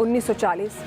1940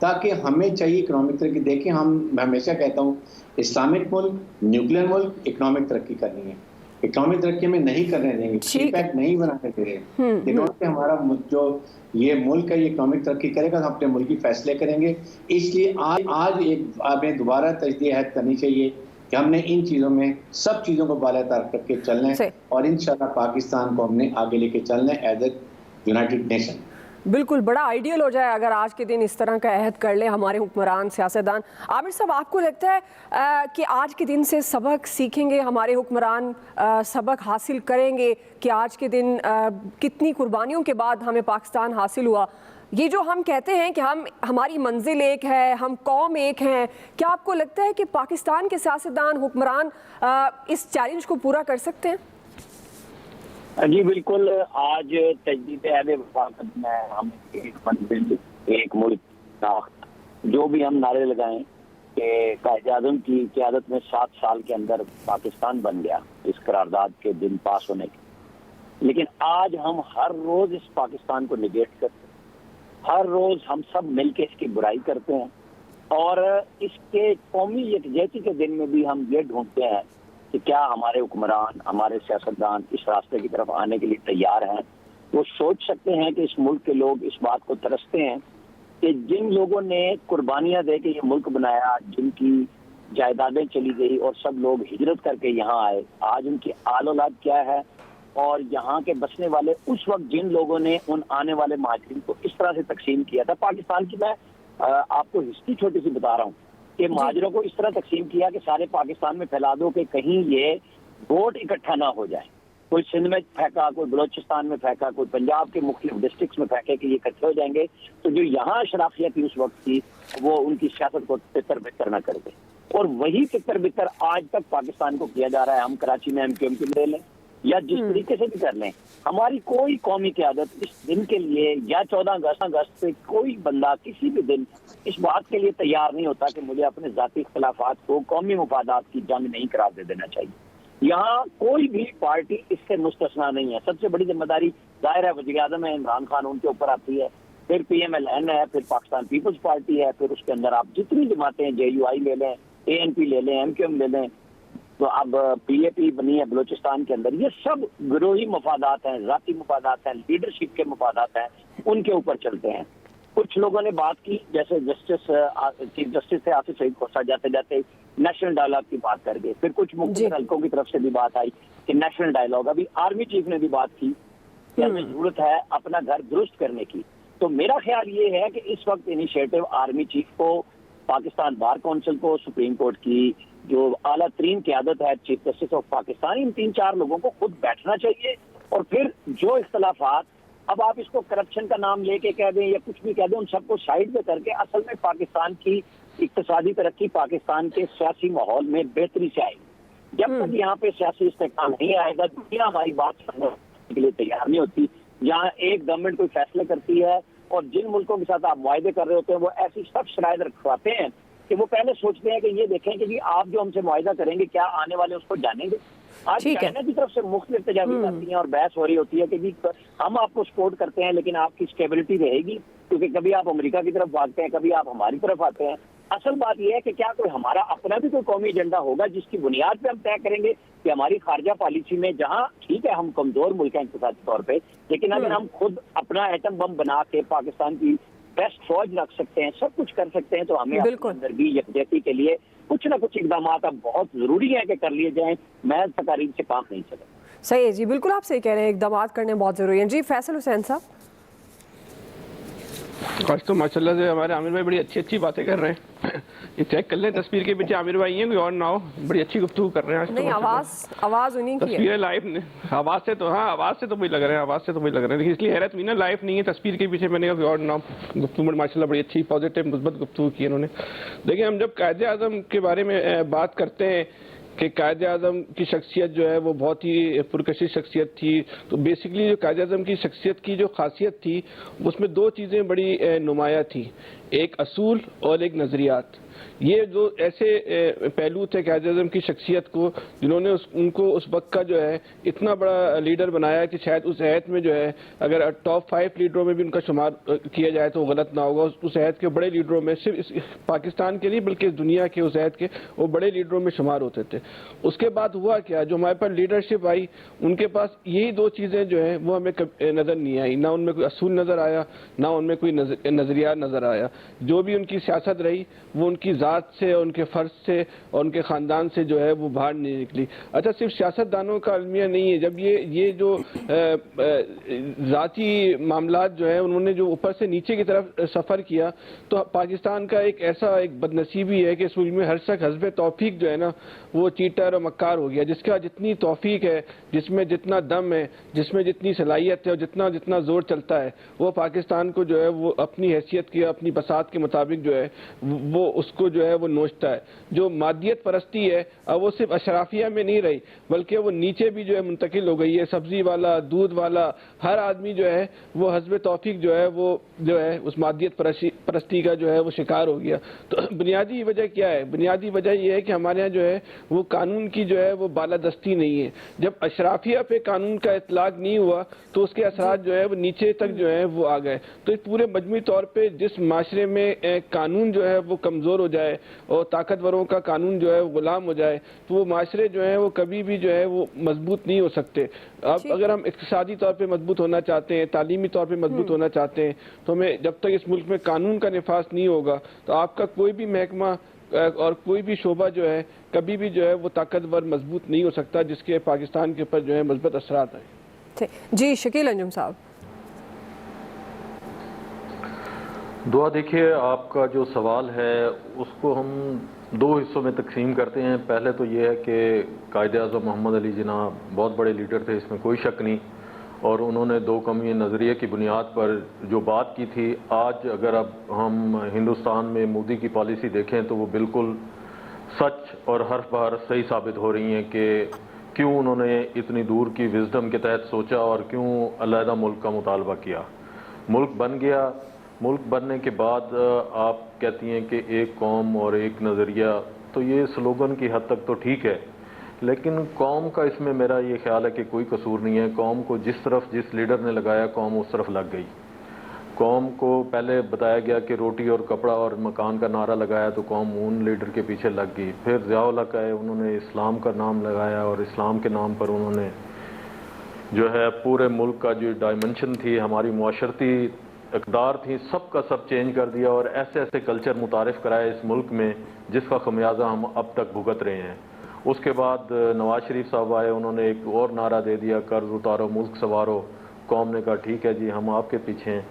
تاکہ ہمیں چاہیے اکنامک ترقی. دیکھیں میں ہمیشہ کہتا ہوں اسلامک ملک، نیوکلیر ملک، اکنامک ترقی کرنی ہے. اکنامک ترقی میں نہیں کرنے دیں گے، چیپ ایکٹ نہیں بنانے دے رہے. اکنامک ہمارا جو یہ ملک ہے یہ اکنامک ترقی کرے گا تو ہم اپنے ملک کی فیصلے کریں گے. اس لیے آج ہمیں دوبارہ تجدید عہد کرنی چاہیے کہ ہم نے ان چیزوں میں سب چیزوں کو بالاتر کر کے چلنا ہے اور انشاءاللہ پاکستان کو ہم نے آگے لے کے چلنا ہے ایز اے یونائٹڈ نیشن. بالکل بڑا آئیڈیل ہو جائے اگر آج کے دن اس طرح کا عہد کر لیں ہمارے حکمران سیاستدان. عامر صاحب، آپ کو لگتا ہے کہ آج کے دن سے سبق سیکھیں گے ہمارے حکمران، سبق حاصل کریں گے کہ آج کے دن کتنی قربانیوں کے بعد ہمیں پاکستان حاصل ہوا؟ یہ جو ہم کہتے ہیں کہ ہماری منزل ایک ہے، ہم قوم ایک ہیں، کیا آپ کو لگتا ہے کہ پاکستان کے سیاستدان، حکمران اس چیلنج کو پورا کر سکتے ہیں؟ جی بالکل. آج تجدید عہد وفاقت میں ہم ایک منزل، ایک ملک، جو بھی ہم نعرے لگائیں کہ قائد اعظم کی قیادت میں 7 سال کے اندر پاکستان بن گیا اس قرارداد کے دن پاس ہونے کے. لیکن آج ہم ہر روز اس پاکستان کو نگیٹ کرتے ہیں، ہر روز ہم سب مل کے اس کی برائی کرتے ہیں، اور اس کے قومی یکجہتی کے دن میں بھی ہم یہ ڈھونڈتے ہیں کہ کیا ہمارے حکمران، ہمارے سیاستدان اس راستے کی طرف آنے کے لیے تیار ہیں. وہ سوچ سکتے ہیں کہ اس ملک کے لوگ اس بات کو ترستے ہیں کہ جن لوگوں نے قربانیاں دے کے یہ ملک بنایا، جن کی جائیدادیں چلی گئی اور سب لوگ ہجرت کر کے یہاں آئے، آج ان کی آل اولاد کیا ہے، اور یہاں کے بسنے والے اس وقت جن لوگوں نے ان آنے والے مہاجرین کو اس طرح سے تقسیم کیا تھا. پاکستان کی میں آپ کو ہسٹری چھوٹی سی بتا رہا ہوں کہ مہاجروں کو اس طرح تقسیم کیا کہ سارے پاکستان میں پھیلا دو کہ کہیں یہ ووٹ اکٹھا نہ ہو جائے. کوئی سندھ میں پھینکا، کوئی بلوچستان میں پھینکا، کوئی پنجاب کے مختلف ڈسٹرکٹس میں پھینکے کہ یہ اکٹھے ہو جائیں گے. تو جو یہاں اشرافیہ کی اس وقت تھی وہ ان کی سیاست کو تتر بتر نہ کر دے، اور وہی تتر بتر آج تک پاکستان کو کیا جا رہا ہے. ہم کراچی میں ایم کیو لے لیں یا جس طریقے سے بھی کر لیں، ہماری کوئی قومی قیادت اس دن کے لیے یا 14 اگست سے کوئی بندہ کسی بھی دن اس بات کے لیے تیار نہیں ہوتا کہ مجھے اپنے ذاتی اختلافات کو قومی مفادات کی جنگ نہیں قرار دے دینا چاہیے. یہاں کوئی بھی پارٹی اس سے مستثنا نہیں ہے. سب سے بڑی ذمہ داری ظاہر ہے وزیر اعظم ہے، عمران خان، ان کے اوپر آتی ہے، پھر پی ایم ایل این ہے، پھر پاکستان پیپلز پارٹی ہے، پھر اس کے اندر آپ جتنی جماعتیں جے یو آئی لے لیں، اے این پی لے لیں، ایم کیو ایم لے لیں، تو اب پی اے پی بنی ہے بلوچستان کے اندر. یہ سب گروہی مفادات ہیں، ذاتی مفادات ہیں، لیڈرشپ کے مفادات ہیں، ان کے اوپر چلتے ہیں. کچھ لوگوں نے بات کی جیسے چیف جسٹس سے آصف سعید کوسا جاتے جاتے نیشنل ڈائلاگ کی بات کر گئے، پھر کچھ مختلف حلقوں کی طرف سے بھی بات آئی کہ نیشنل ڈائلاگ. ابھی آرمی چیف نے بھی بات کی کہ ہمیں ضرورت ہے اپنا گھر درست کرنے کی. تو میرا خیال یہ ہے کہ اس وقت انیشیٹو آرمی چیف کو، پاکستان بار کونسل کو، سپریم کورٹ کی جو اعلیٰ ترین قیادت ہے چیف جسٹس آف پاکستان، ان 3-4 لوگوں کو خود بیٹھنا چاہیے اور پھر جو اختلافات، اب آپ اس کو کرپشن کا نام لے کے کہہ دیں یا کچھ بھی کہہ دیں، ان سب کو سائڈ پہ کر کے اصل میں پاکستان کی اقتصادی ترقی، پاکستان کے سیاسی ماحول میں بہتری سے آئے گی. جب تک یہاں پہ سیاسی استحکام نہیں آئے گا، دنیا ہماری بات سننے کے لیے تیار نہیں ہوتی. یہاں ایک گورنمنٹ کوئی فیصلے کرتی ہے اور جن ملکوں کے ساتھ آپ معاہدے کر رہے ہوتے ہیں وہ ایسی سب شرائط رکھواتے ہیں کہ وہ پہلے سوچتے ہیں کہ یہ دیکھیں کہ جی آپ جو ہم سے معاہدہ کریں گے کیا آنے والے اس کو جانیں گے. آج چائنا کی طرف سے مختلف تجاویز آتی ہیں اور بحث ہو رہی ہوتی ہے کہ جی ہم آپ کو سپورٹ کرتے ہیں لیکن آپ کی اسٹیبلٹی رہے گی، کیونکہ کبھی آپ امریکہ کی طرف بھاگتے ہیں، کبھی آپ ہماری طرف آتے ہیں. اصل بات یہ ہے کہ کیا کوئی ہمارا اپنا بھی کوئی قومی ایجنڈا ہوگا جس کی بنیاد پہ ہم طے کریں گے کہ ہماری خارجہ پالیسی میں، جہاں ٹھیک ہے ہم کمزور ملک ہیں اقتصادی طور پہ، لیکن اگر ہم خود اپنا ایٹم بم بنا کے پاکستان کی بیسٹ فوج رکھ سکتے ہیں، سب کچھ کر سکتے ہیں، تو ہمیں اپنے اندر بھی یکجہتی کے لیے کچھ نہ کچھ اقدامات اب بہت ضروری ہے کہ کر لیے جائیں. محض تقاریر سے کام نہیں چلے. صحیح ہے جی، بالکل آپ صحیح کہہ رہے ہیں، اقدامات کرنے بہت ضروری ہیں. جی فیصل حسین صاحب. آج تو ماشاء اللہ سے ہمارے عامر بھائی بڑی اچھی باتیں کر رہے ہیں. یہ چیک کر لیں تصویر کے پیچھے عامر بھائی ہیں، کوئی اور نہ ہو. بڑی اچھی گفتگو کر رہے ہیں. نہیں، آواز انہیں کی ہے. تصویر لائیو آواز سے تو آواز سے تو وہی لگ رہے ہیں، لیکن اس لیے حیرت ہوئی نا، لائیو نہیں ہے تصویر کے پیچھے. میں نے کہا کوئی اور نہ ہو. گفتگو ماشاء اللہ بڑی اچھی پازیٹیو مثبت گفتگو کی انہوں نے. دیکھیں، ہم جب قائد اعظم کے بارے میں بات کرتے ہیں کہ قائد اعظم کی شخصیت جو ہے وہ بہت ہی پرکشش شخصیت تھی، تو بیسکلی جو قائد اعظم کی شخصیت کی جو خاصیت تھی اس میں 2 چیزیں بڑی نمایاں تھی. ایک اصول اور ایک نظریات. یہ جو ایسے پہلو تھے قائد اعظم کی شخصیت کو جنہوں نے ان کو اس وقت کا جو ہے اتنا بڑا لیڈر بنایا کہ شاید اس عہد میں جو ہے اگر ٹاپ 5 لیڈروں میں بھی ان کا شمار کیا جائے تو غلط نہ ہوگا. اس عہد کے بڑے لیڈروں میں صرف اس پاکستان کے نہیں بلکہ دنیا کے اس عہد کے وہ بڑے لیڈروں میں شمار ہوتے تھے. اس کے بعد ہوا کیا, جو ہمارے پاس لیڈرشپ آئی ان کے پاس یہی دو چیزیں جو ہیں وہ ہمیں نظر نہیں آئی. نہ ان میں کوئی اصول نظر آیا, نہ ان میں کوئی نظریہ نظر آیا. جو بھی ان کی سیاست رہی وہ ان کی ذات سے اور ان کے فرض سے اور ان کے خاندان سے جو ہے وہ باہر نہیں نکلی. اچھا, صرف سیاست دانوں کا المیہ نہیں ہے. جب یہ جو ذاتی معاملات جو ہے انہوں نے جو اوپر سے نیچے کی طرف سفر کیا تو پاکستان کا ایک ایسا ایک بدنصیبی ہے کہ اس ملک میں ہر شخص حسب توفیق جو ہے نا وہ چیٹر اور مکار ہو گیا. جس کا جتنی توفیق ہے, جس میں جتنا دم ہے, جس میں جتنی صلاحیت ہے اور جتنا زور چلتا ہے وہ پاکستان کو جو ہے وہ اپنی حیثیت کی اپنی بساط کے مطابق جو ہے وہ اس کو جو ہے وہ نوچتا ہے. جو مادیت پرستی ہے اب وہ صرف اشرافیہ میں نہیں رہی بلکہ وہ نیچے بھی جو ہے منتقل ہو گئی ہے. سبزی والا, دودھ والا, ہر آدمی جو ہے وہ حسب توفیق جو ہے وہ جو ہے اس مادیت پرستی کا جو ہے وہ شکار ہو گیا. تو بنیادی وجہ کیا ہے؟ بنیادی وجہ یہ ہے کہ ہمارے ہاں جو ہے وہ قانون کی جو ہے وہ بالادستی نہیں ہے. جب اشرافیہ پہ قانون کا اطلاق نہیں ہوا تو اس کے اثرات جو ہے وہ نیچے تک جو ہے وہ آ گئے. تو اس پورے مجموعی طور پہ جس معاشرے میں قانون جو ہے وہ کمزور ہو جائے اور طاقتوروں کا قانون جو ہے وہ غلام ہو جائے تو وہ معاشرے جو ہیں وہ کبھی بھی جو ہے وہ مضبوط نہیں ہو سکتے. اب اگر ہم اقتصادی طور پہ مضبوط ہونا چاہتے ہیں, تعلیمی طور پہ مضبوط ہونا چاہتے ہیں تو ہمیں جب تک اس ملک میں قانون کا نفاذ نہیں ہوگا تو آپ کا کوئی بھی محکمہ اور کوئی بھی شعبہ جو ہے کبھی بھی جو ہے وہ طاقتور مضبوط نہیں ہو سکتا جس کے پاکستان کے اوپر جو ہے مثبت اثرات آئے. جی شکیل انجم صاحب. دعا دیکھیے, آپ کا جو سوال ہے اس کو ہم دو حصوں میں تقسیم کرتے ہیں. پہلے تو یہ ہے کہ قائد اعظم محمد علی جناح بہت بڑے لیڈر تھے, اس میں کوئی شک نہیں, اور انہوں نے دو قومی نظریے کی بنیاد پر جو بات کی تھی. آج اگر اب ہم ہندوستان میں مودی کی پالیسی دیکھیں تو وہ بالکل سچ اور حرف بحرف صحیح ثابت ہو رہی ہیں کہ کیوں انہوں نے اتنی دور کی وزڈم کے تحت سوچا اور کیوں علیحدہ ملک کا مطالبہ کیا. ملک بن گیا. ملک بننے کے بعد آپ کہتی ہیں کہ ایک قوم اور ایک نظریہ, تو یہ سلوگن کی حد تک تو ٹھیک ہے, لیکن قوم کا اس میں میرا یہ خیال ہے کہ کوئی قصور نہیں ہے. قوم کو جس طرف جس لیڈر نے لگایا قوم اس طرف لگ گئی. قوم کو پہلے بتایا گیا کہ روٹی اور کپڑا اور مکان کا نعرہ لگایا تو قوم ان لیڈر کے پیچھے لگ گئی. پھر ضیاء الحق آئے, انہوں نے اسلام کا نام لگایا اور اسلام کے نام پر انہوں نے جو ہے پورے ملک کا جو ڈائمنشن تھی, ہماری معاشرتی اقدار تھی, سب کا سب چینج کر دیا اور ایسے ایسے کلچر متعارف کرائے اس ملک میں جس کا خمیازہ ہم اب تک بھگت رہے ہیں. اس کے بعد نواز شریف صاحب آئے, انہوں نے ایک اور نعرہ دے دیا, قرض اتارو ملک سنوارو. قوم نے کہا ٹھیک ہے جی ہم آپ کے پیچھے ہیں,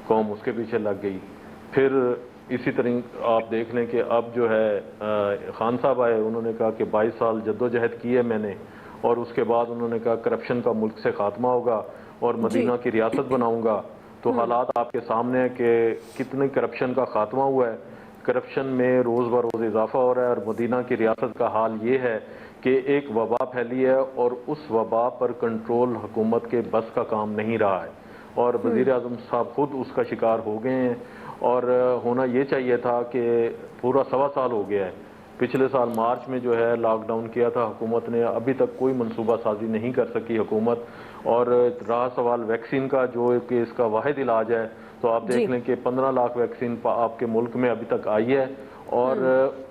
قوم اس کے پیچھے لگ گئی. پھر اسی طرح آپ دیکھ لیں کہ اب جو ہے خان صاحب آئے, انہوں نے کہا کہ 22 سال جدوجہد کی ہے میں نے, اور اس کے بعد انہوں نے کہا کرپشن کا ملک سے خاتمہ ہوگا اور مدینہ کی ریاست بناؤں گا. تو حالات آپ کے سامنے ہیں کہ کتنی کرپشن کا خاتمہ ہوا ہے. کرپشن میں روز بروز اضافہ ہو رہا ہے, اور مدینہ کی ریاست کا حال یہ ہے کہ ایک وبا پھیلی ہے اور اس وبا پر کنٹرول حکومت کے بس کا کام نہیں رہا ہے, اور وزیر اعظم صاحب خود اس کا شکار ہو گئے ہیں. اور ہونا یہ چاہیے تھا کہ پورا 1.25 سال ہو گیا ہے. پچھلے سال مارچ میں جو ہے لاک ڈاؤن کیا تھا حکومت نے, ابھی تک کوئی منصوبہ سازی نہیں کر سکی حکومت. اور رہا سوال ویکسین کا جو کہ اس کا واحد علاج ہے, تو آپ دیکھ لیں کہ 15 لاکھ ویکسین آپ کے ملک میں ابھی تک آئی ہے اور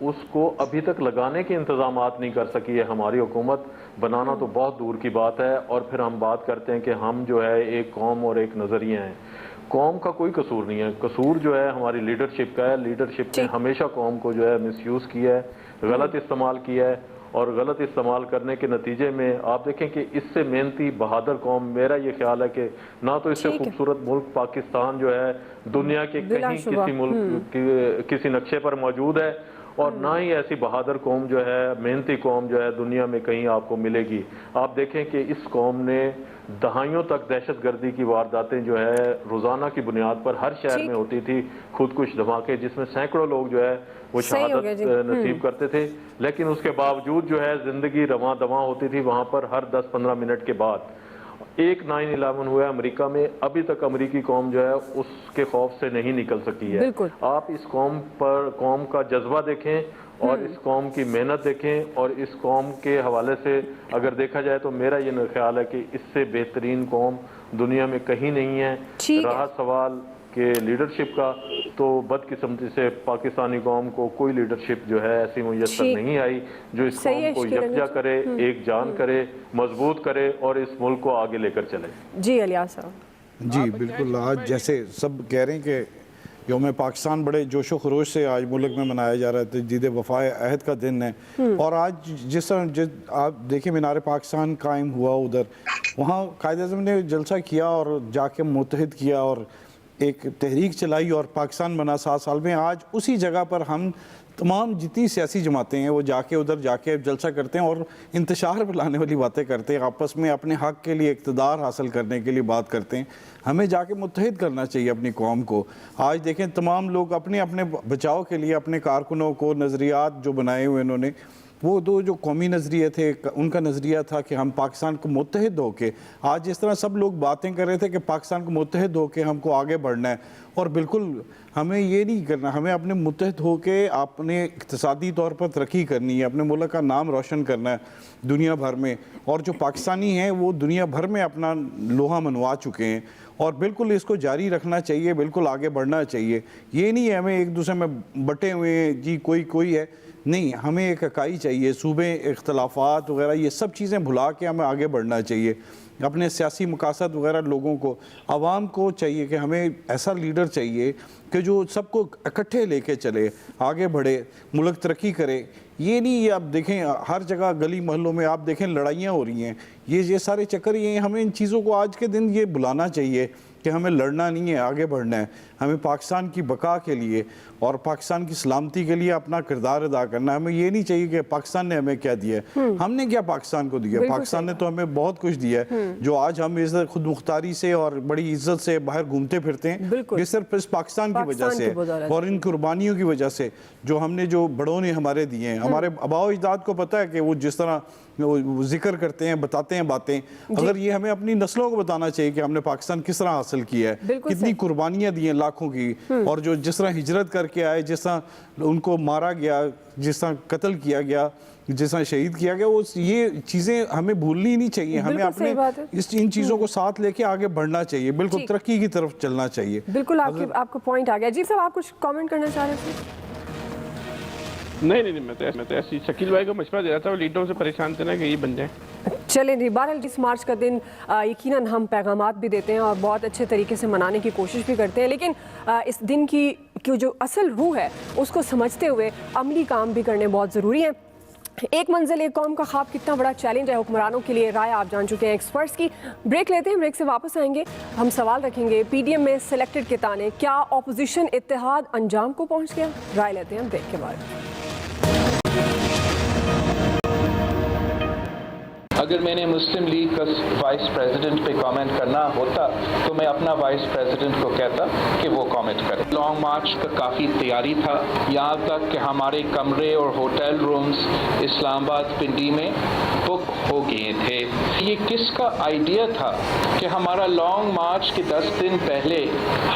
اس کو ابھی تک لگانے کے انتظامات نہیں کر سکی ہے ہماری حکومت. بنانا تو بہت دور کی بات ہے. اور پھر ہم بات کرتے ہیں کہ ہم جو ہے ایک قوم اور ایک نظریہ ہیں. قوم کا کوئی قصور نہیں ہے, قصور جو ہے ہماری لیڈرشپ کا ہے. لیڈرشپ نے ہمیشہ قوم کو جو ہے مس یوز کیا ہے, غلط استعمال کیا ہے, اور غلط استعمال کرنے کے نتیجے میں آپ دیکھیں کہ اس سے محنتی بہادر قوم, میرا یہ خیال ہے کہ نہ تو اس سے خوبصورت ملک پاکستان جو ہے دنیا کے کہیں کسی ملک کسی نقشے پر موجود ہے, اور نہ ہی ایسی بہادر قوم جو ہے محنتی قوم جو ہے دنیا میں کہیں آپ کو ملے گی. آپ دیکھیں کہ اس قوم نے دہائیوں تک دہشت گردی کی وارداتیں جو ہے روزانہ کی بنیاد پر ہر شہر میں ہوتی تھی, خودکش دھماکے جس میں سینکڑوں لوگ جو ہے وہ شہادت نصیب کرتے تھے, لیکن اس کے باوجود جو ہے زندگی رواں دواں ہوتی تھی وہاں پر ہر 10-15 منٹ کے بعد. ایک 9/11 ہوا ہے امریکہ میں، ابھی تک امریکی قوم جو ہے اس کے خوف سے نہیں نکل سکی ہے۔ آپ اس قوم کا جذبہ دیکھیں اور اس قوم کی محنت دیکھیں، اور اس قوم کے حوالے سے اگر دیکھا جائے تو میرا یہ خیال ہے کہ اس سے بہترین قوم دنیا میں کہیں نہیں ہے۔ رہا سوال کہ لیڈرشپ کا، تو بدقسمتی سے پاکستانی قوم کو کوئی لیڈرشپ جو ہے ایسی میسر نہیں آئی جو اس قوم کو یکجا کرے، ایک جان کرے، مضبوط کرے اور اس ملک کو آگے لے کر چلے۔ جی الیاس صاحب۔ جی بالکل، آج جیسے سب کہہ رہے ہیں کہ یوم پاکستان بڑے جوش و خروش سے آج ملک میں منایا جا رہا ہے، تجدید وفائے عہد کا دن ہے، اور آج جس طرح آپ دیکھیں مینار پاکستان قائم ہوا ادھر، وہاں قائد اعظم نے جلسہ کیا اور جا کے متحد کیا اور ایک تحریک چلائی اور پاکستان بنا 7 سال میں۔ آج اسی جگہ پر ہم تمام جتنی سیاسی جماعتیں ہیں وہ جا کے ادھر جا کے جلسہ کرتے ہیں اور انتشار پھیلانے والی باتیں کرتے ہیں، آپس میں اپنے حق کے لیے اقتدار حاصل کرنے کے لیے بات کرتے ہیں۔ ہمیں جا کے متحد کرنا چاہیے اپنی قوم کو۔ آج دیکھیں تمام لوگ اپنے اپنے بچاؤ کے لیے اپنے کارکنوں کو نظریات جو بنائے ہوئے انہوں نے، وہ دو جو قومی نظریے تھے ان کا نظریہ تھا کہ ہم پاکستان کو متحد ہو کے، آج جس طرح سب لوگ باتیں کر رہے تھے کہ پاکستان کو متحد ہو کے ہم کو آگے بڑھنا ہے، اور بالکل ہمیں یہ نہیں کرنا، ہمیں اپنے متحد ہو کے اپنے اقتصادی طور پر ترقی کرنی ہے، اپنے ملک کا نام روشن کرنا ہے دنیا بھر میں، اور جو پاکستانی ہیں وہ دنیا بھر میں اپنا لوہا منوا چکے ہیں، اور بالکل اس کو جاری رکھنا چاہیے، بالکل آگے بڑھنا چاہیے۔ یہ نہیں ہے ہمیں ایک دوسرے میں بٹے ہوئے ہیں جی کوئی ہے، نہیں، ہمیں ایک اکائی چاہیے، صوبے اختلافات وغیرہ یہ سب چیزیں بھلا کے ہمیں آگے بڑھنا چاہیے۔ اپنے سیاسی مقاصد وغیرہ لوگوں کو، عوام کو چاہیے کہ ہمیں ایسا لیڈر چاہیے کہ جو سب کو اکٹھے لے کے چلے، آگے بڑھے، ملک ترقی کرے۔ یہ نہیں، آپ دیکھیں ہر جگہ گلی محلوں میں آپ دیکھیں لڑائیاں ہو رہی ہیں، یہ سارے چکر یہ ہیں۔ ہمیں ان چیزوں کو آج کے دن یہ بلانا چاہیے کہ ہمیں لڑنا نہیں ہے، آگے بڑھنا ہے، ہمیں پاکستان کی بقا کے لیے اور پاکستان کی سلامتی کے لیے اپنا کردار ادا کرنا ہے۔ ہمیں یہ نہیں چاہیے کہ پاکستان نے ہمیں کیا دیا ہے، ہم نے کیا پاکستان کو دیا، پاکستان نے تو ہمیں بہت کچھ دیا ہے، جو آج ہم خود مختاری سے اور بڑی عزت سے باہر گھومتے پھرتے ہیں، یہ صرف اس پاکستان کی وجہ سے اور ان قربانیوں کی وجہ سے جو ہم نے، جو بڑوں نے ہمارے دیے ہیں۔ ہمارے آباء و اجداد کو پتہ ہے کہ وہ جس طرح وہ ذکر کرتے ہیں، بتاتے ہیں باتیں، اگر یہ ہمیں اپنی نسلوں کو بتانا چاہیے کہ ہم نے پاکستان کس طرح حاصل کیا ہے، کتنی قربانیاں دی ہیں لاکھوں کی، اور جو جس طرح ہجرت کر کے آئے، جس طرح ان کو مارا گیا، جس طرح قتل کیا گیا، جس طرح شہید کیا گیا، یہ چیزیں ہمیں بھولنی نہیں چاہیے۔ ہمیں اپنے ان چیزوں کو ساتھ لے کے آگے بڑھنا چاہیے، بالکل ترقی کی طرف چلنا چاہیے۔ بالکل آپ کو پوائنٹ آ گیا۔ جی صاحب آپ کچھ کامنٹ کرنا چاہ رہے تھے؟ نہیں، میں تو ایسی شکیل بھائی کو مشورہ دے رہا تھا، وہ لیڈروں سے پریشان تھے نا کہ یہ بن جائیں۔ چلیں جی، بہرحال 20 مارچ کا دن یقیناً ہم پیغامات بھی دیتے ہیں اور بہت اچھے طریقے سے منانے کی کوشش بھی کرتے ہیں، لیکن اس دن کی جو اصل روح ہے اس کو سمجھتے ہوئے عملی کام بھی کرنے بہت ضروری ہیں۔ ایک منزل ایک قوم کا خواب کتنا بڑا چیلنج ہے حکمرانوں کے لیے، رائے آپ جان چکے ہیں ایکسپرٹس کی۔ بریک لیتے ہیں، بریک سے واپس آئیں گے، ہم سوال رکھیں گے پی ڈی ایم میں سلیکٹڈ کے تانے، کیا اپوزیشن اتحاد انجام کو پہنچ گیا؟ رائے لیتے ہیں بریک کے بعد۔ اگر میں نے مسلم لیگ کا وائس پریزیڈنٹ پہ کامنٹ کرنا ہوتا تو میں اپنا وائس پریزیڈنٹ کو کہتا کہ وہ کامنٹ کرے۔ لانگ مارچ کا کافی تیاری تھا، یہاں تک کہ ہمارے کمرے اور ہوٹل رومز اسلام آباد پنڈی میں بک ہو گئے تھے۔ یہ کس کا آئیڈیا تھا کہ ہمارا لانگ مارچ کے 10 دن پہلے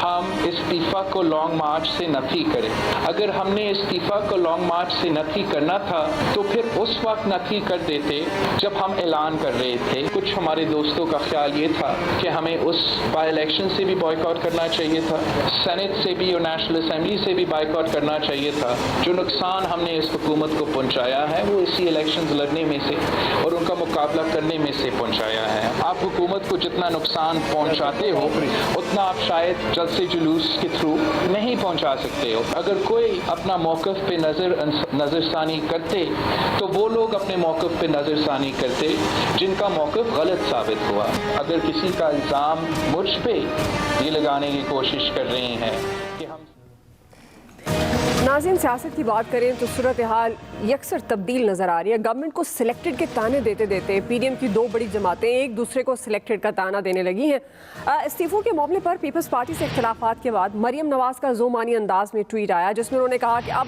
ہم استعفیٰ کو لانگ مارچ سے نفی کریں؟ اگر ہم نے استعفیٰ کو لانگ مارچ سے نفی کرنا تھا تو پھر اس وقت نفی کر دیتے جب ہم اعلان کر رہے تھے۔ کچھ ہمارے دوستوں کا خیال یہ تھا کہ ہمیں اس بائی الیکشن سے بھی بائیکاٹ کرنا چاہیے تھا، سینٹ سے بھی اور نیشنل اسمبلی سے بھی بائیکاٹ کرنا چاہیے تھا۔ جو نقصان ہم نے اس حکومت کو پہنچایا ہے وہ اسی الیکشنز لڑنے میں سے اور ان کا مقابلہ کرنے میں سے پہنچایا ہے۔ آپ حکومت کو جتنا نقصان پہنچاتے ہو اتنا آپ شاید جلسے جلوس کے تھرو نہیں پہنچا سکتے ہو۔ اگر کوئی اپنا موقف پہ نظر ثانی کرتے تو وہ لوگ اپنے موقف پہ نظر ثانی کرتے جن کا موقف غلط ثابت ہوا۔ اگر کسی کا الزام مجھ پہ یہ لگانے کی کوشش کر رہے ہیں کہ ہم ناظرین، سیاست کی بات کریں تو صورتحال یکسر تبدیل نظر آ رہی ہے۔ گورنمنٹ کو سلیکٹڈ کے تانے دیتے دیتے پی ڈی ایم کی دو بڑی جماعتیں ایک دوسرے کو سلیکٹڈ کا تانا دینے لگی ہیں۔ استعفوں کے معاملے پر پیپلز پارٹی سے اختلافات کے بعد مریم نواز کا ذو معنی انداز میں ٹویٹ آیا جس میں انہوں نے کہا کہ اب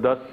10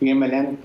PMLN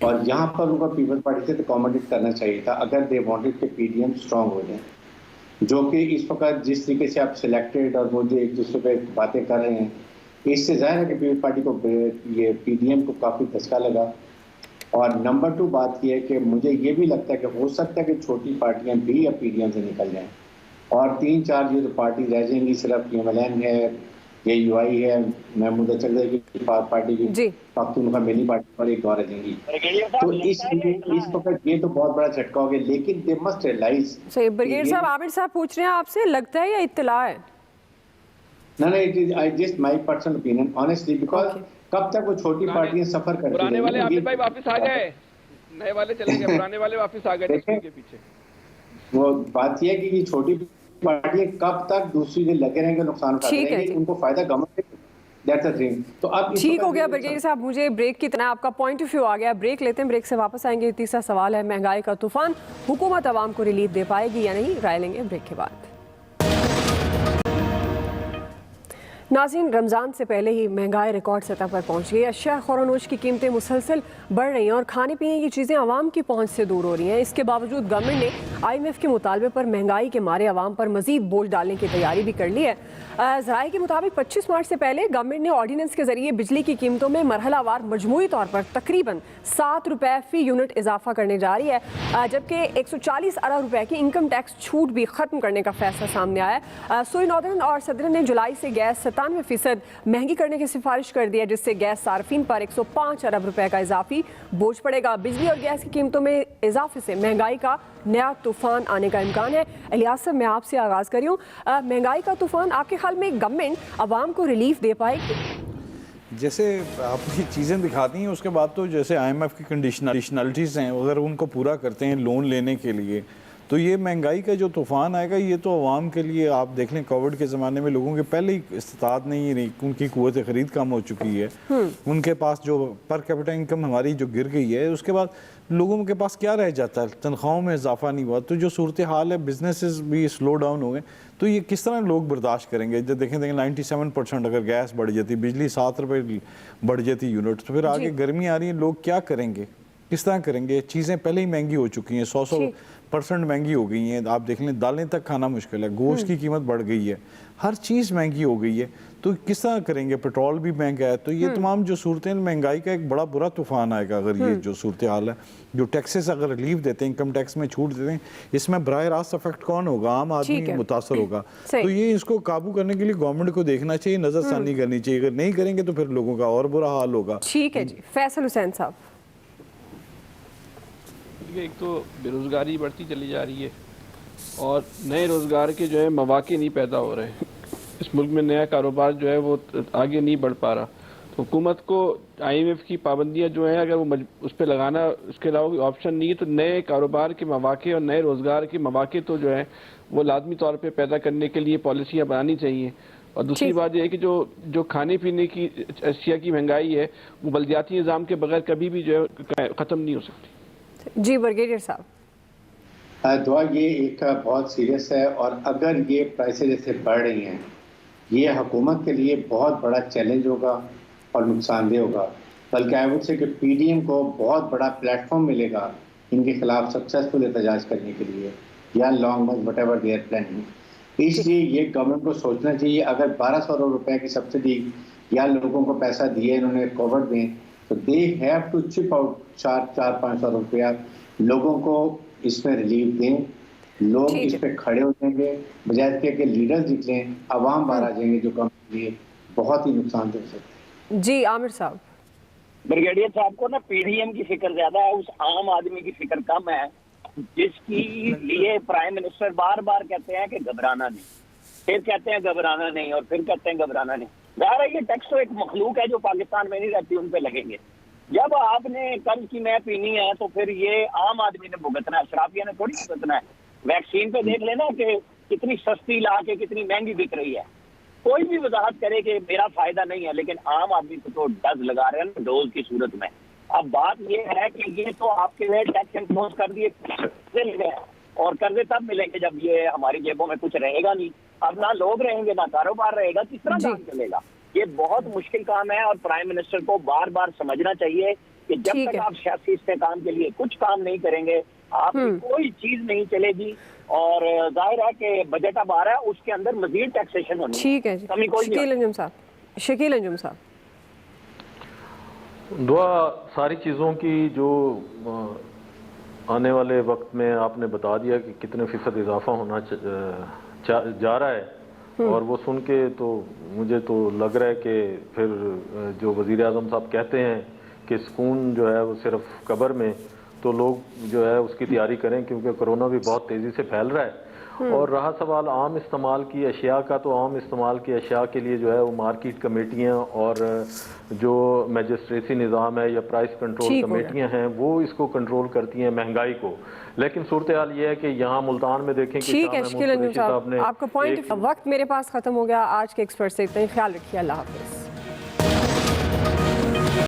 اور یہاں پر ان کو پیپلز پارٹی سے تو اکوموڈیٹ کرنا چاہیے تھا اگر دے وانٹڈ کہ پی ڈی ایم اسٹرانگ ہو جائیں، جو کہ اس وقت جس طریقے سے آپ سلیکٹڈ اور وہ جو ایک دوسرے پہ باتیں کر رہے ہیں، اس سے ظاہر ہے کہ پیپلز پارٹی کو یہ پی ڈی ایم کو کافی دھچکا لگا. اور نمبر 2 بات یہ ہے کہ مجھے یہ بھی لگتا ہے کہ ہو سکتا ہے کہ چھوٹی پارٹیاں بھی یا پی ڈی ایم سے نکل جائیں، اور 3-4 جو پارٹی رہ جائیں گی صرف پی ایم ایل این ہے، یہ یو آئی ہے، محمود چکر کی پارٹی کی پختونخوا ملی پارٹی اور ایک اور رہ جائیں گی. تو اس لیے اس وقت یہ تو بہت بڑا جھٹکا ہو گیا، لیکن دے مسٹ ریئلائز. صحیح. بریگیڈیئر صاحب عامر صاحب پوچھ رہے ہیں آپ سے، لگتا ہے یا اطلاع ہے؟ No, it is just my personal opinion, honestly, because کب تک وہ چھوٹی پارٹیاں سفر کرتی ہیں. پرانے والے عابد بھائی واپس آ گئے، نئے والے چلے گئے، پرانے والے واپس آ گئے تصویر کے پیچھے. وہ بات یہ ہے کہ یہ چھوٹی پارٹیاں کب تک دوسری کے لگے رہیں گے، نقصان اٹھاتے رہیں گے، ان کو فائدہ گورنمنٹ. تو اب ٹھیک ہو گیا بریگیڈیئر صاحب، مجھے بریک کی طرح آپ کا پوائنٹ آف ویو آ گیا. بریک لیتے ہیں، بریک سے واپس آئیں گے. تیسرا سوال ہے مہنگائی کا طوفان، حکومت عوام کو ریلیف دے پائے گی یا نہیں؟ رائے لیں گے بریک کے بعد. ناظرین، رمضان سے پہلے ہی مہنگائی ریکارڈ سطح پر پہنچ گئی. اشیاء خور و نوش کی قیمتیں مسلسل بڑھ رہی ہیں اور کھانے پینے کی چیزیں عوام کی پہنچ سے دور ہو رہی ہیں. اس کے باوجود گورنمنٹ نے آئی ایم ایف کے مطالبے پر مہنگائی کے مارے عوام پر مزید بوجھ ڈالنے کی تیاری بھی کر لی ہے. ذرائع کے مطابق 25 مارچ سے پہلے گورنمنٹ نے آرڈیننس کے ذریعے بجلی کی قیمتوں میں مرحلہ وار مجموعی طور پر تقریباً 7 روپے فی یونٹ اضافہ کرنے جا رہی ہے، جبکہ 140 ارب روپے کی انکم ٹیکس چھوٹ بھی ختم کرنے کا فیصلہ سامنے آیا ہے. سوئی ناردرن اور صدرن نے جولائی سے گیس 97% مہنگی کرنے کی سفارش کر دی ہے، جس سے گیس صارفین پر 105 ارب روپے کا اضافی بوجھ پڑے گا. بجلی اور گیس کی قیمتوں میں اضافے سے مہنگائی کا نیا طوفان آنے کا امکان ہے. الیاس صاحب، میں آپ سے آغاز کر رہی ہوں. مہنگائی کا طوفان آپ کے خیال میں گورنمنٹ عوام کو ریلیف دے پائے گی؟ جیسے آپ کی چیزیں دکھاتی ہیں، اس کے بعد تو جیسے آئی ایم ایف کی کنڈیشنلٹیز ہیں، اگر ان کو پورا کرتے ہیں لون لینے کے لیے، تو یہ مہنگائی کا جو طوفان آئے گا یہ تو عوام کے لیے، آپ دیکھ لیں کووڈ کے زمانے میں لوگوں کے پہلے ہی استطاعت نہیں رہی، ان کی قوت خرید کم ہو چکی ہے، ان کے پاس جو پر کیپٹا انکم ہماری جو گر گئی ہے، اس کے بعد لوگوں کے پاس کیا رہ جاتا ہے؟ تنخواہوں میں اضافہ نہیں ہوا، تو جو صورتحال ہے بزنسز بھی سلو ڈاؤن ہو گئے. تو یہ کس طرح لوگ برداشت کریں گے؟ جب دیکھیں 97% اگر گیس بڑھ جاتی، بجلی 7 روپے بڑھ جاتی یونٹ، تو پھر آگے گرمی آ رہی ہے، لوگ کیا کریں گے؟ کس طرح کریں گے؟ چیزیں پہلے ہی مہنگی ہو چکی ہیں، 100% مہنگی ہو گئی ہیں. آپ دیکھ لیں دالیں تک کھانا مشکل ہے، گوشت کی قیمت بڑھ گئی ہے، ہر چیز مہنگی ہو گئی ہے. تو کس طرح کریں گے؟ پیٹرول بھی مہنگا ہے. تو یہ تمام جو صورتیں، مہنگائی کا ایک بڑا برا طوفان آئے گا اگر یہ جو صورتحال ہے. جو ٹیکسز اگر ریلیف دیتے ہیں، انکم ٹیکس میں چھوٹ دیتے ہیں، اس میں براہ راست افیکٹ کون ہوگا؟ عام آدمی متاثر ہوگا. تو یہ اس کو قابو کرنے کے لیے گورنمنٹ کو دیکھنا چاہیے، نظر ثانی کرنی چاہیے. اگر نہیں کریں گے تو پھر لوگوں کا اور برا حال ہوگا. ٹھیک ہے جی. فیصل حسین صاحب. ایک تو بے روزگاری بڑھتی چلی جا رہی ہے اور نئے روزگار کے جو ہے مواقع نہیں پیدا ہو رہے. اس ملک میں نیا کاروبار جو ہے وہ آگے نہیں بڑھ پا رہا. حکومت کو آئی ایم ایف کی پابندیاں جو ہیں اگر وہ اس پہ لگانا، اس کے علاوہ کوئی آپشن نہیں ہے، تو نئے کاروبار کے مواقع اور نئے روزگار کے مواقع تو جو ہے وہ لازمی طور پہ پیدا کرنے کے لیے پالیسیاں بنانی چاہیے. اور دوسری بات یہ ہے کہ جو کھانے پینے کی اشیاء کی مہنگائی ہے وہ بلدیاتی نظام کے بغیر کبھی بھی جو ہے ختم نہیں ہو سکتی. جی بریگیڈیئر صاحب. دعا یہ ایک بہت سیریس ہے، اور اگر یہ پرائسز جیسے بڑھ رہی ہیں، یہ حکومت کے لیے بہت بڑا چیلنج ہوگا اور نقصان دہ ہوگا. بلکہ آئی وڈ سے کہ پی ڈی ایم کو بہت بڑا پلیٹ فارم ملے گا ان کے خلاف سکسیسفل احتجاج کرنے کے لیے، یا long march whatever their planning. اس لیے یہ گورنمنٹ کو سوچنا چاہیے، اگر 1200 روپے کی سبسڈی یا لوگوں کو پیسہ دیے انہوں نے کووڈ میں، تو دے ہیو ٹو چپ آؤٹ 400-500 روپیہ لوگوں کو اس میں ریلیف دیں. لوگ اس پہ کھڑے ہو جائیں گے، بجائے کہ لیڈرز نکلیں، عوام باہر آ جائیں گے، جو کم کے لیے بہت ہی نقصان دہ سکتے ہیں. جی عامر صاحب. بریگیڈیئر صاحب کو نا پی ڈی ایم کی فکر زیادہ ہے، اس عام آدمی کی فکر کم ہے، جس کی لیے پرائم منسٹر بار بار کہتے ہیں کہ گھبرانا نہیں، پھر کہتے ہیں گھبرانا نہیں، اور پھر کہتے ہیں گھبرانا نہیں. ظاہر ہے یہ ٹیکس تو ایک مخلوق ہے جو پاکستان میں نہیں رہتی، ان پہ لگیں گے. جب آپ نے قرض کی میں پینی ہے تو پھر یہ عام آدمی نے بھگتنا ہے، اشرافیہ نے تھوڑی بھگتنا ہے. ویکسین پہ دیکھ لینا کہ کتنی سستی لا کے کتنی مہنگی بک رہی ہے. کوئی بھی وضاحت کرے کہ میرا فائدہ نہیں ہے، لیکن عام آدمی کو تو ڈز لگا رہے ہیں ڈوز کی صورت میں. اب بات یہ ہے کہ یہ تو آپ کے لیے ٹیکس امپوز کر دیے گئے، اور قرضے تب ملیں گے جب یہ ہماری جیبوں میں کچھ رہے گا نہیں. اب نہ لوگ رہیں گے، نہ کاروبار رہے گا، کس طرح کام چلے گا؟ یہ بہت مشکل کام ہے اور پرائم منسٹر کو بار بار سمجھنا چاہیے کہ جب ٹھیک تک ہے۔ آپ سیاسی استحکام کے لیے کچھ کام نہیں کریں گے آپ کی کوئی چیز نہیں چلے گی، اور ظاہر ہے کہ بجٹ اب آ رہا ہے اس کے اندر مزید ٹیکسیشن ہونی ٹھیک ہے جی، کمی کوئی نہیں شکیل انجم صاحب، شکیل انجم صاحب۔ دعا ساری چیزوں کی جو آنے والے وقت میں آپ نے بتا دیا کہ کتنے فیصد اضافہ ہونا جا رہا ہے، اور وہ سن کے تو مجھے تو لگ رہا ہے کہ پھر جو وزیر اعظم صاحب کہتے ہیں کہ سکون جو ہے وہ صرف قبر میں، تو لوگ جو ہے اس کی تیاری کریں، کیونکہ کرونا بھی بہت تیزی سے پھیل رہا ہے۔ اور رہا سوال عام استعمال کی اشیاء کا، تو عام استعمال کی اشیاء کے لیے جو ہے وہ مارکیٹ کمیٹیاں اور جو میجسٹریسی نظام ہے یا پرائس کنٹرول ٹھیک ہو گیا۔ کمیٹیاں ہیں وہ اس کو کنٹرول کرتی ہیں مہنگائی کو، لیکن صورتحال یہ ہے کہ یہاں ملتان میں دیکھیں کہ ٹھیک ہے شاہ شکیل محمود انجم قریشی صاحب، نے آپ کا پوائنٹ، وقت میرے پاس ختم ہو گیا۔ آج کے ایکسپرٹ سے اتنا ہی، خیال رکھیے، اللہ حافظ۔